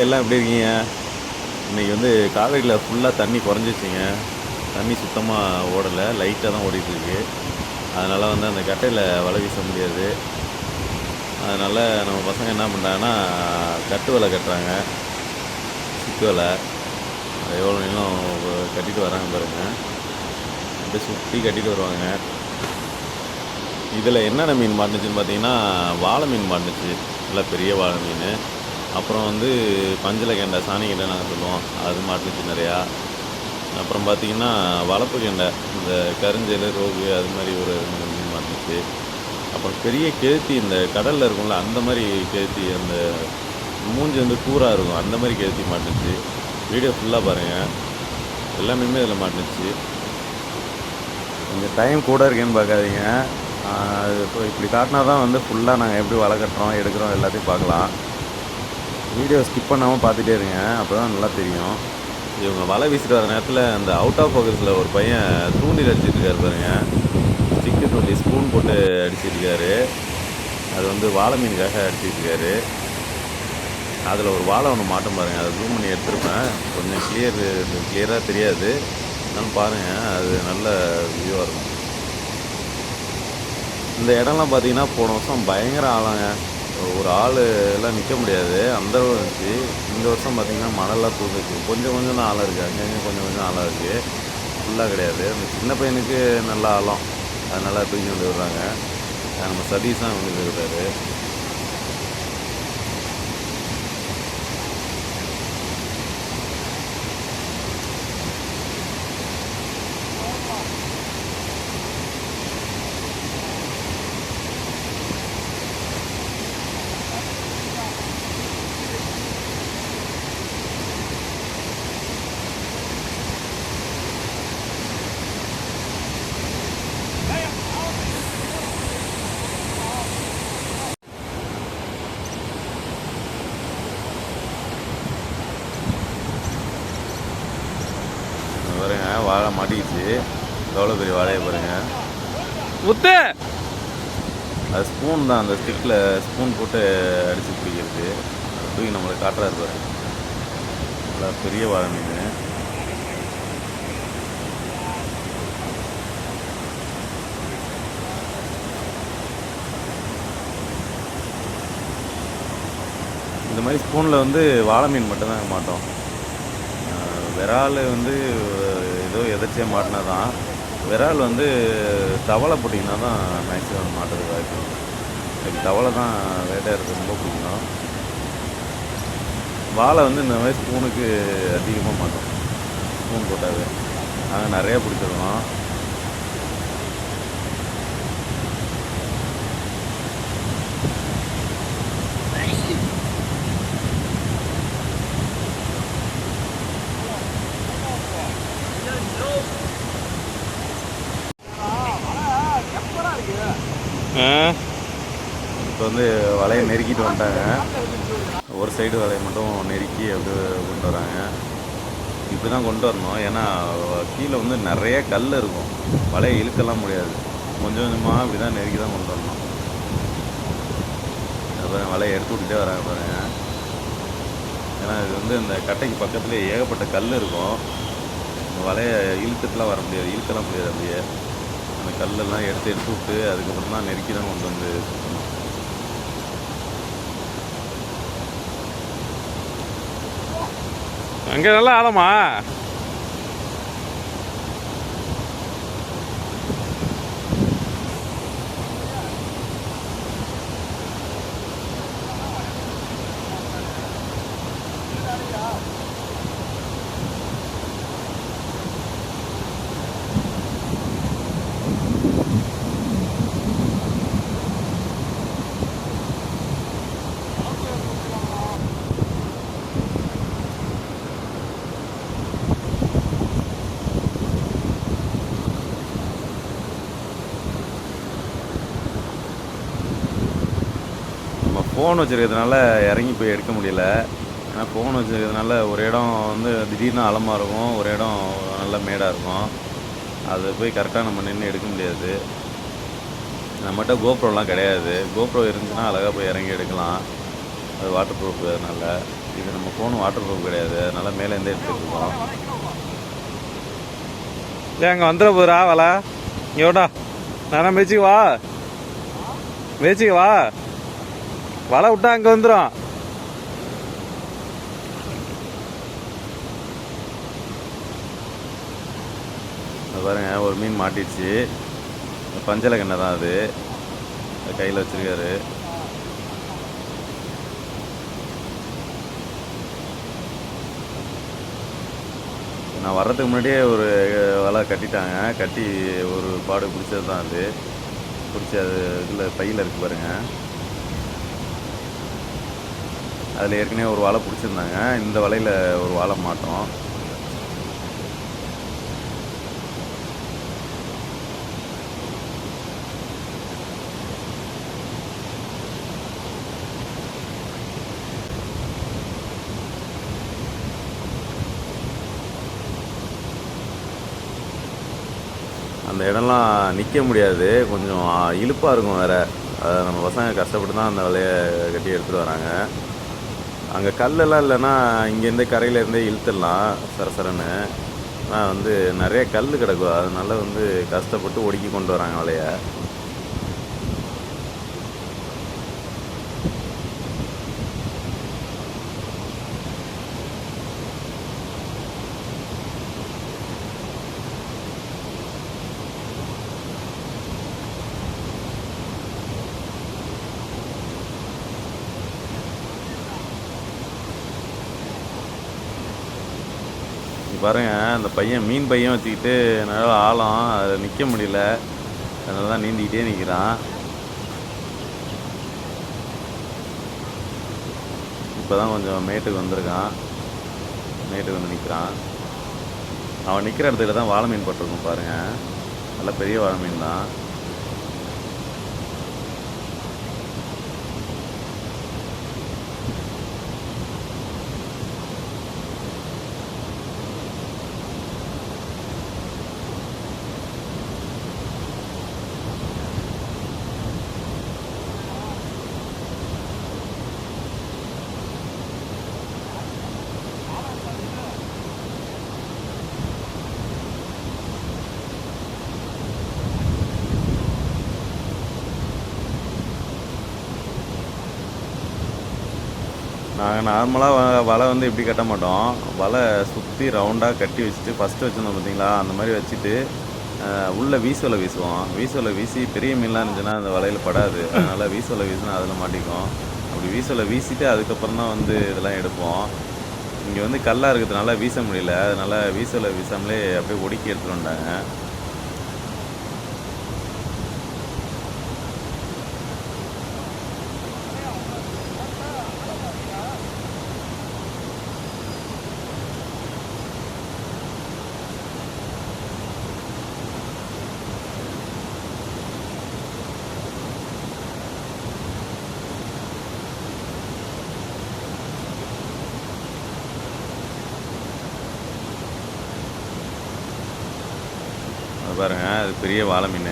எல்லாம் எப்படி இருக்கீங்க? இன்றைக்கி வந்து காவேரியில் ஃபுல்லாக தண்ணி குறைஞ்சிச்சிங்க. தண்ணி சுத்தமாக ஓடலை, லைட்டாக தான் ஓடிட்டுருக்கு. அதனால் வந்து அந்த கட்டையில் வலை வீச முடியாது. அதனால் நம்ம பசங்க என்ன பண்ணுறாங்கன்னா, கட்டு வலை கட்டுறாங்க. சுற்று வலை அது எவ்வளோ நீளம் கட்டிட்டு வராங்க பாருங்கள். அப்படியே சுற்றி கட்டிட்டு வருவாங்க. இதில் என்னென்ன மீன் மாட்டுச்சுன்னு பார்த்தீங்கன்னா, வாழை மீன் மாட்டுச்சு. நல்லா பெரிய வாழை மீன். அப்புறம் வந்து பஞ்சலை கெண்டை, சாணி கெண்டை நாங்கள் சொல்லுவோம், அது மாட்டுச்சு நிறையா. அப்புறம் பார்த்திங்கன்னா வளர்ப்பு கெண்டை, இந்த கருஞ்சல், ரோகு அது மாதிரி ஒரு மீன் மாட்டுச்சு. அப்புறம் பெரிய கெளுத்தி, இந்த கடலில் இருக்கும்ல அந்த மாதிரி கெளுத்தி, அந்த மூஞ்சி வந்து கூராக இருக்கும் அந்த மாதிரி கெளுத்தி மாட்டுச்சு. வீடியோ ஃபுல்லாக பாருங்கள், எல்லா மீனுமே இதில் மாட்டுச்சு. கொஞ்சம் டைம் கூட இருக்கேன்னு பார்க்காதீங்க. இப்போ இப்படி காட்டினா தான் வந்து ஃபுல்லாக நாங்கள் எப்படி வலை கட்டுறோம், எடுக்கிறோம் எல்லாத்தையும் பார்க்கலாம். வீடியோ ஸ்கிப் பண்ணாமல் பார்த்துட்டே இருங்க, அப்போ தான் நல்லா தெரியும். இவங்க வலை வீசிட்டு வர நேரத்தில் அந்த அவுட் ஆஃப் ஃபோக்கஸில் ஒரு பையன் தூண்டில் அடிச்சிட்ருக்காரு பாருங்க. ஸ்டிக்கு தூண்டி ஸ்பூன் போட்டு அடிச்சிருக்காரு. அது வந்து வாழை மீனுக்காக அடிச்சிட்ருக்காரு. அதில் ஒரு வாழை ஒன்று மாட்டம் பாருங்கள், அதை ஜூம் பண்ணி எடுத்துருப்பேன். கொஞ்சம் கிளியராக தெரியாது, இருந்தாலும் பாருங்கள், அது நல்ல வியூவாக இருக்கும். இந்த இடம்லாம் பார்த்தீங்கன்னா போன வருஷம் பயங்கர ஆழங்க. ஒரு ஆள் எல்லாம் நிற்க முடியாது அந்த அளவு இருந்துச்சு. இந்த வருஷம் பார்த்திங்கன்னா மணலாம் தூக்குச்சு. கொஞ்சம் கொஞ்சம் தான் ஆழம் இருக்குது, அங்கங்கே கொஞ்சம் கொஞ்சம் ஆழம் இருக்குது, ஃபுல்லாக கிடையாது. அந்த சின்ன பையனுக்கு நல்லா ஆழம், அதனால் தூக்கி வந்து விடுறாங்க. நம்ம சதீஷ் தான் வந்து இருக்கிறாரு. பாருங்க, வாழை மாட்டிக்கிச்சு. எவ்வளோ பெரிய வாழையை பாருங்க. முத்து அது ஸ்பூன் தான், அந்த ஸ்டிக்கில் ஸ்பூன் போட்டு அடித்து பிடிக்கிறது. தூக்கி நம்மளுக்கு காட்டுறாரு பாருங்க. நல்லா பெரிய வாழை மீன். இந்த மாதிரி ஸ்பூனில் வந்து வாழை மீன் மட்டும்தான் மாட்டோம். விரால் வந்து ஏதோ எதாச்சியாக மாட்டினா தான். விரால் வந்து தவளை போட்டிங்கன்னா தான் மேக்ஸிமம் மாட்டுறதுக்கு வாய்ப்பு. எனக்கு தவளை தான் வேட்டையாடுறது ரொம்ப பிடிக்கும். வாழை வந்து இந்த மாதிரி ஸ்பூனுக்கு அதிகமாக மாட்டோம், ஸ்பூன் போட்டாது. நாங்கள் நிறையா பிடிச்சிருக்கோம். இப்போ வந்து வலையை நெருக்கிட்டு வந்துட்டாங்க. ஒரு சைடு வலையை மட்டும் நெருக்கி அப்படியே கொண்டு வராங்க. இப்படி தான் கொண்டு வரணும், ஏன்னா கீழே வந்து நிறைய கல் இருக்கும், வலையை இழுக்கலாம் முடியாது. கொஞ்சம் கொஞ்சமாக இப்படி தான் நெருக்கி தான் கொண்டு வரணும். அப்புறம் வலையை எடுத்து விட்டுட்டே வராங்க பாருங்கள். ஏன்னா இது வந்து இந்த கட்டைக்கு பக்கத்துலேயே ஏகப்பட்ட கல் இருக்கும். வலையை இழுத்துட்டுலாம் வர முடியாது, இழுக்கலாம் முடியாது. அப்படியே அந்த கல்லெல்லாம் எடுத்து விட்டு அதுக்கப்புறம் தான் நெருக்கி தான் கொண்டு வந்து சுற்றணும். அங்கே நல்லா ஆழமா? ஃபோன் வச்சுருக்கிறதுனால இறங்கி போய் எடுக்க முடியல. ஏன்னா ஃபோன் வச்சுருக்கிறதுனால ஒரு இடம் வந்து திடீர்னு ஆழமாக இருக்கும், ஒரு இடம் நல்ல மேடாக இருக்கும். அதை போய் கரெக்டாக நம்ம நின்று எடுக்க முடியாது. நம்மகிட்ட கோப்ரோலாம் கிடையாது. கோப்ரோ இருந்துச்சுன்னா அழகாக போய் இறங்கி எடுக்கலாம், அது வாட்டர் ப்ரூஃப். அதனால் இது நம்ம ஃபோன் வாட்டர் ப்ரூஃப் கிடையாது, அதனால் மேலேருந்தே எடுத்துகிட்டு இருக்கோம். ஏன் அங்கே வந்துட போதுரா வலை இங்கோடா நானா மேய்ச்சிக்கு வா, மேய்ச்சிக்கு வா, வலை விட்டா அங்கே வந்துடும். பாருங்க, ஒரு மீன் மாட்டிடுச்சு. பஞ்சலை கண்ணை தான் அது, கையில் வச்சிருக்காரு. நான் வர்றதுக்கு முன்னாடியே ஒரு வலை கட்டிட்டாங்க. கட்டி ஒரு பாடு பிடிச்சது தான் அது. பிடிச்சி அது இதில் பையில் இருக்குது பாருங்கள். அதில் ஏற்கனவே ஒரு வாழை பிடிச்சிருந்தாங்க. இந்த வலையில் ஒரு வாழை மாட்டோம். அந்த இடம்லாம் நிற்க முடியாது, கொஞ்சம் இழுப்பாக இருக்கும் வேறு. அதை நம்ம பசங்க கஷ்டப்பட்டு தான் அந்த வலையை கட்டி எடுத்துகிட்டு வராங்க. அங்கே கல்லெல்லாம் இல்லைன்னா இங்கேருந்தே கரையிலேருந்தே இழுத்துடலாம் சரசரன்னு. ஆனால் வந்து நிறைய கல் கிடக்கும், அதனால வந்து கஷ்டப்பட்டு ஒடுக்கி கொண்டு வராங்க வலையை. பாருங்க, அந்த பையன் மீன் பையன் வச்சுக்கிட்டு நல்லா ஆழம், அதில் நிற்க முடியல, அதனால தான் நீந்திக்கிட்டே நிற்கிறான். இப்போ தான் கொஞ்சம் மேட்டுக்கு வந்திருக்கான், மேட்டுக்கு வந்து நிற்கிறான். அவன் நிற்கிற இடத்துல தான் வாழை மீன் போட்டிருக்கும் பாருங்கள், நல்லா பெரிய வாழை மீன் தான். நாங்கள் நார்மலாக வலை வந்து இப்படி கட்ட மாட்டோம். வலை சுற்றி ரவுண்டாக கட்டி வச்சுட்டு ஃபஸ்ட்டு வச்சுருந்தோம் பார்த்தீங்களா, அந்த மாதிரி வச்சுட்டு உள்ளே வீசுவலை வீசுவோம். வீசுவலை வீசி பெரிய மீன்லாம் இருந்துச்சுன்னா அந்த வலையில் படாது, அதனால் வீசுவலை வீசினா அதில் மாட்டிக்கும். அப்படி வீசுவலை வீசிட்டு அதுக்கப்புறம் தான் வந்து இதெல்லாம் எடுப்போம். இங்கே வந்து கல்லாக இருக்கிறதுனால வீச முடியல, அதனால் வீசுவலை வீசாமலே அப்படியே ஒடுக்கி எடுத்துகிட்டு வந்தாங்க. பாருங்க, அது பெரிய வாழை மீன்,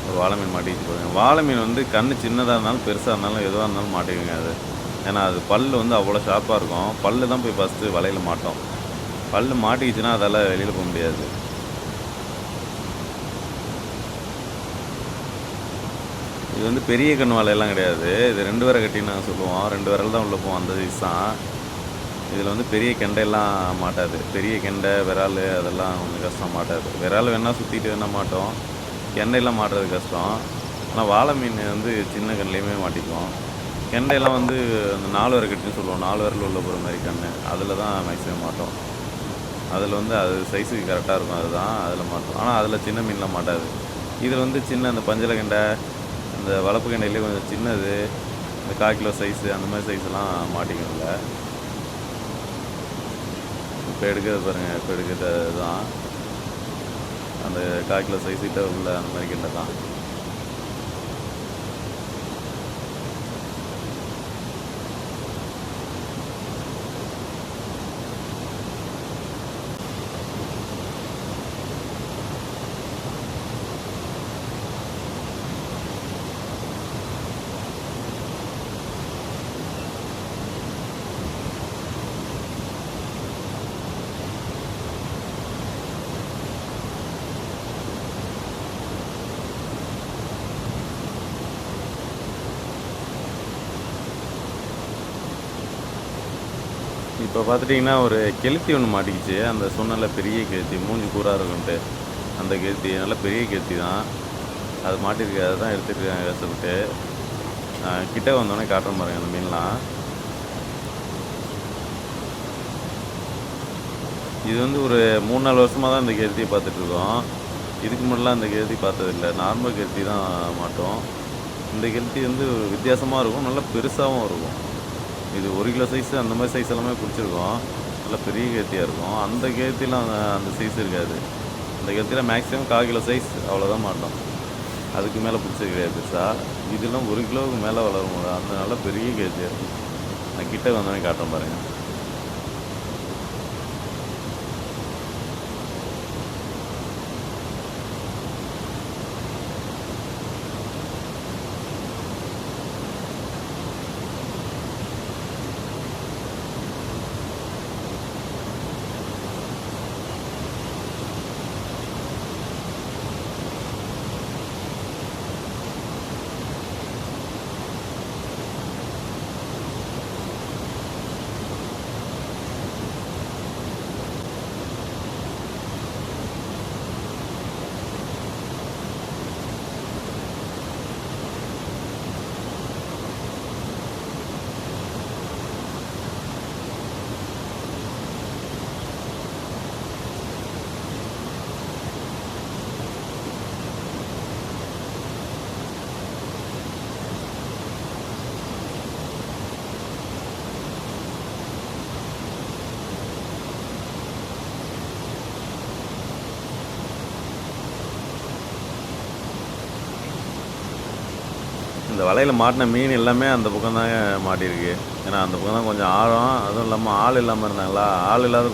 ஒரு வாழை மீன் மாட்டிக்கிச்சு பாருங்க. வாழை மீன் வந்து கண் சின்னதாக இருந்தாலும் பெருசாக இருந்தாலும் எதுவாக இருந்தாலும் மாட்டிக்குங்க அது. ஏன்னா அது பல் வந்து அவ்வளோ ஷார்ப்பாக இருக்கும். பல் தான் போய் ஃபஸ்ட்டு வலையில் மாட்டோம். பல் மாட்டிக்கிச்சுன்னா அதால் வெளியில் போக முடியாது. இது வந்து பெரிய கண் வாழையெல்லாம் கிடையாது, இது 2 விரல் கட்டின்னு நாங்கள் சொல்லுவோம். 2 விரல் தான் உள்ளே போவோம், அந்த சைஸ் தான். இதில் வந்து பெரிய கெண்டையெல்லாம் மாட்டாது. பெரிய கெண்டை விரால் அதெல்லாம் கொஞ்சம் கஷ்டம், மாட்டாது. விரால் வேணால் சுற்றிட்டு வேணால் மாட்டோம், கெண்டையெல்லாம் மாட்டுறது கஷ்டம். ஆனால் வாழை மீன் வந்து சின்ன கண்ணுலேயுமே மாட்டிக்குவோம். கெண்டையெல்லாம் வந்து அந்த 4 விரல் கட்டின்னு சொல்லுவோம், 4 விரல் உள்ள போகிற மாதிரி கண், அதில் தான் மேக்ஸிமம் மாட்டோம். அதில் வந்து அது சைஸுக்கு கரெக்டாக இருக்கும், அதுதான் அதில் மாட்டோம். ஆனால் அதில் சின்ன மீன்லாம் மாட்டாது. இதில் வந்து சின்ன அந்த பஞ்சலை கெண்டை, அந்த வளர்ப்பு கெண்டையிலே கொஞ்சம் சின்னது, இந்த 1/4 கிலோ சைஸு அந்த மாதிரி சைஸ்லாம் மாட்டிக்கணும்ல. இப்போ எடுக்கிறது பாருங்கள், இப்போ எடுக்கிறது தான் அந்த 1/4 கிலோ சைஸ் கிட்ட உள்ள அந்த மாதிரி கெண்டை தான். இப்போ பார்த்துட்டிங்கன்னா ஒரு கெளுத்தி ஒன்று மாட்டிக்கிச்சு. அந்த சொன்னல பெரிய கெளுத்தி, மூஞ்சி கூரா இருக்குன்ட்டு. அந்த கெளுத்தி நல்ல பெரிய கெளுத்தி தான். அது மாட்டியிருக்கு. அதுதான் எடுத்துட்டு இருக்காங்க கஷ்டப்பட்டு. கிட்ட வந்தோடனே காட்டுறேன் பாருங்க அந்த மீன்லாம். இது வந்து ஒரு 3-4 வருஷமாக தான் இந்த கெளுத்தியை பார்த்துட்ருக்கோம். இதுக்கு முன்னெலாம் இந்த கெளுத்தி பார்த்ததில்ல. நார்மல் கெளுத்தி தான் மாட்டோம். இந்த கெளுத்தி வந்து வித்தியாசமாக இருக்கும், நல்லா பெருசாகவும் இருக்கும். இது 1 கிலோ சைஸு அந்த மாதிரி சைஸ் எல்லாமே பிடிச்சிருக்கோம். நல்லா பெரிய கெளுத்தியாக இருக்கும். அந்த கெளுத்திலாம் அந்த சைஸ் இருக்காது. அந்த கெளுத்தியில் மேக்ஸிமம் 1/4 கிலோ சைஸ் அவ்வளோதான் மாட்டோம். அதுக்கு மேலே பிடிச்சது கிடையாது பெருசாக. இதெல்லாம் 1 கிலோவுக்கு மேலே வளரும். அந்த நல்லா பெரிய கெளுத்தியாக இருக்கும். நான் கிட்ட வந்தோடனே காட்டுறேன் பாருங்கள். இந்த வலையில் மாட்டின மீன் எல்லாமே அந்த பக்கம் தாங்க மாட்டியிருக்கு. ஏன்னா அந்த பக்கம் தான் கொஞ்சம் ஆழம். அதுவும் இல்லாமல் ஆள் இல்லாமல் இருந்தாங்களா, ஆள் இல்லாத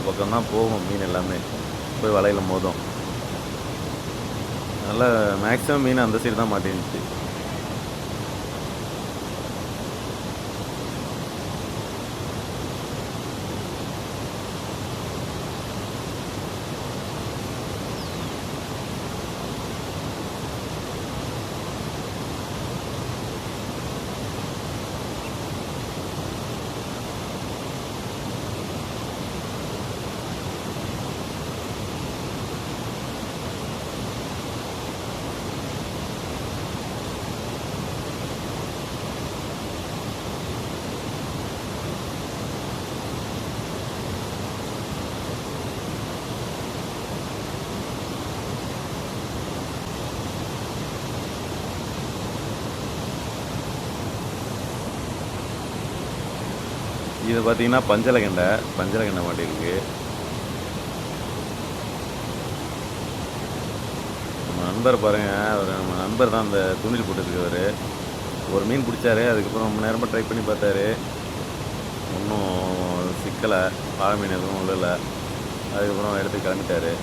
பக்கம் தான் போகும் மீன் எல்லாமே, போய் வலையில் மோதும். நல்லா மேக்ஸிமம் மீன் அந்த சைடு தான் மாட்டிருந்துச்சு. இது பார்த்தீங்கன்னா பஞ்சலகெண்டை மாட்டியிருக்கு. நம்ம நண்பர் பாருங்கள், நம்ம நண்பர் தான் அந்த தூண்டில் போட்டுருக்கவர். ஒரு மீன் பிடிச்சாரு. அதுக்கப்புறம் ரொம்ப நேரமாக ட்ரை பண்ணி பார்த்தாரு, ஒன்றும் சிக்கலை, வாழை மீன் எதுவும் இல்லை. அதுக்கப்புறம் எடுத்து கிளம்பிட்டாரு.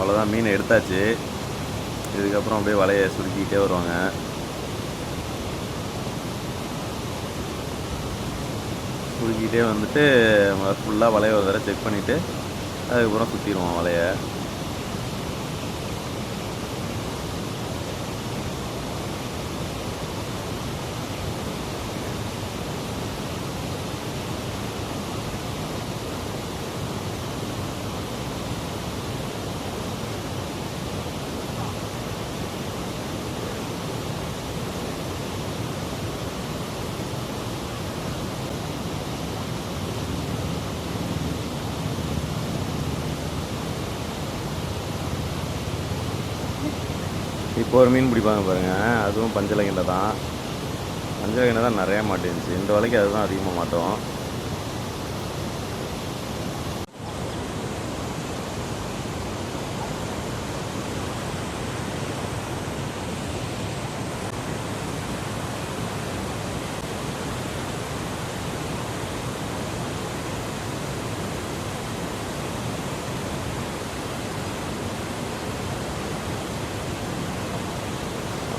அவ்வளோதான், மீனை எடுத்தாச்சு. இதுக்கப்புறம் அப்படியே வலையை சுருக்கிக்கிட்டே வருவாங்க. சுருக்கிக்கிட்டே வந்துட்டு ஃபுல்லாக வலையை ஒரு தடவை செக் பண்ணிவிட்டு அதுக்கப்புறம் சுற்றிடுவோம் வலையை. இப்போ ஒரு மீன் பிடிப்பாங்க பாருங்கள், அதுவும் பஞ்சலை கெண்டை தான். பஞ்சலை கெண்டை தான் நிறையா மாட்டிருந்துச்சு. இந்த வலைக்கு அதுதான் அதிகமாக மாட்டோம்.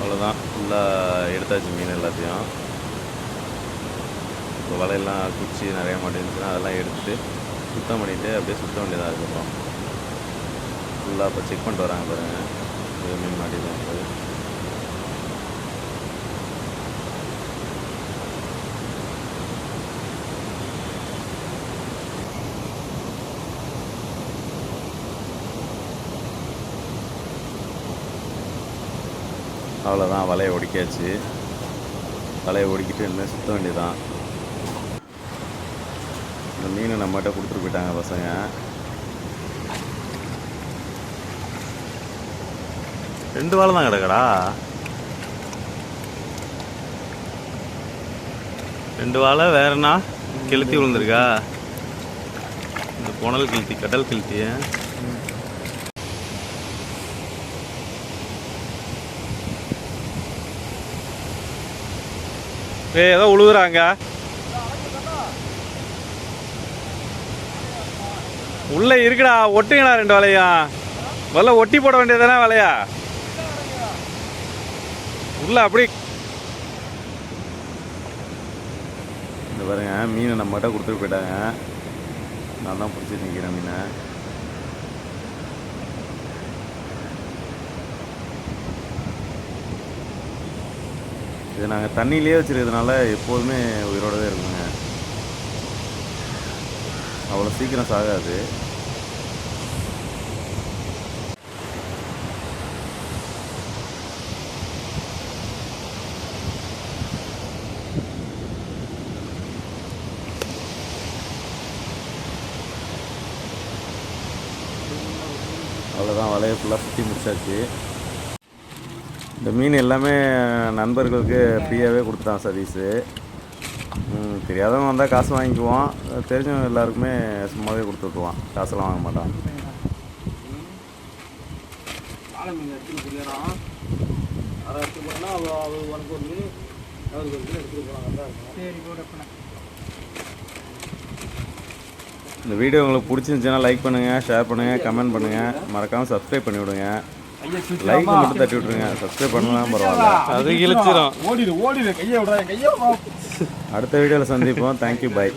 அவ்வளோதான், ஃபுல்லாக எடுத்தாச்சு மீன் எல்லாத்தையும். இப்போ வலையெல்லாம் குச்சி நிறையா மாட்டேங்குச்சுன்னா அதெல்லாம் எடுத்துட்டு சுத்தம் பண்ணிவிட்டு அப்படியே சுத்த வேண்டியதாக அதுக்கப்புறம். ஃபுல்லாக இப்போ செக் பண்ணிட்டு வராங்க பாருங்கள், இது மீன் மாட்டிதான் போய். அவ்வளோதான், வலையை ஒடிக்காச்சு. வலையை ஒடிக்கிட்டு இனிமேல் சுத்த வேண்டியதான். இந்த மீனை நம்மகிட்ட கொடுத்துட்டு போயிட்டாங்க பசங்க. ரெண்டு வாழை தான் கிடக்கடா. ரெண்டு வாழை வேறண்ணா கெளுத்தி விழுந்திருக்கா. இந்த புனல் கிழத்தி, கடல் கிழத்திய. ஏதோ உழுகுறாங்க. உள்ள இருக்குடா, ஒட்டுங்கடா ரெண்டு வலையும். முதல்ல ஒட்டி போட வேண்டியதானே வலையா. உள்ள அப்படி இந்த பாருங்க, மீனை நம்மகிட்ட கொடுத்துட்டு போயிட்டாங்க. நான் தான் பிடிச்சி நிற்கிறேன் மீனை. இது நாங்கள் தண்ணியிலே வச்சுருக்கிறதுனால எப்போதுமே உயிரோட தான் இருக்குங்க. அவ்வளோ சீக்கிரம் சாகாது. அவ்வளோதான், வலையை ஃபுல்லாக சுற்றி முடிச்சாச்சு. இந்த மீன் எல்லாமே நண்பர்களுக்கு ஃப்ரீயாகவே கொடுத்துட்டான் சர்வீஸு. தெரியாதவங்க வந்தால் காசு வாங்கிக்குவோம், தெரிஞ்சவங்க எல்லாருக்குமே சும்மாவே கொடுத்துட்டுருவான், காசெல்லாம் வாங்க மாட்டான். இந்த வீடியோ உங்களுக்கு பிடிச்சிருந்துச்சுன்னா லைக் பண்ணுங்கள், ஷேர் பண்ணுங்கள், கமெண்ட் பண்ணுங்கள், மறக்காமல் சப்ஸ்கிரைப் பண்ணி விடுங்க. லைக் மட்டும் தட்டி விட்ருங்க, சப்ஸ்கிரைப் பண்ணலாம் பரவாயில்ல, அது இழுச்சிரும். ஓடிடு கையை விடுறா, கையை. அடுத்த வீடியோவில் சந்திப்போம். Thank you, by.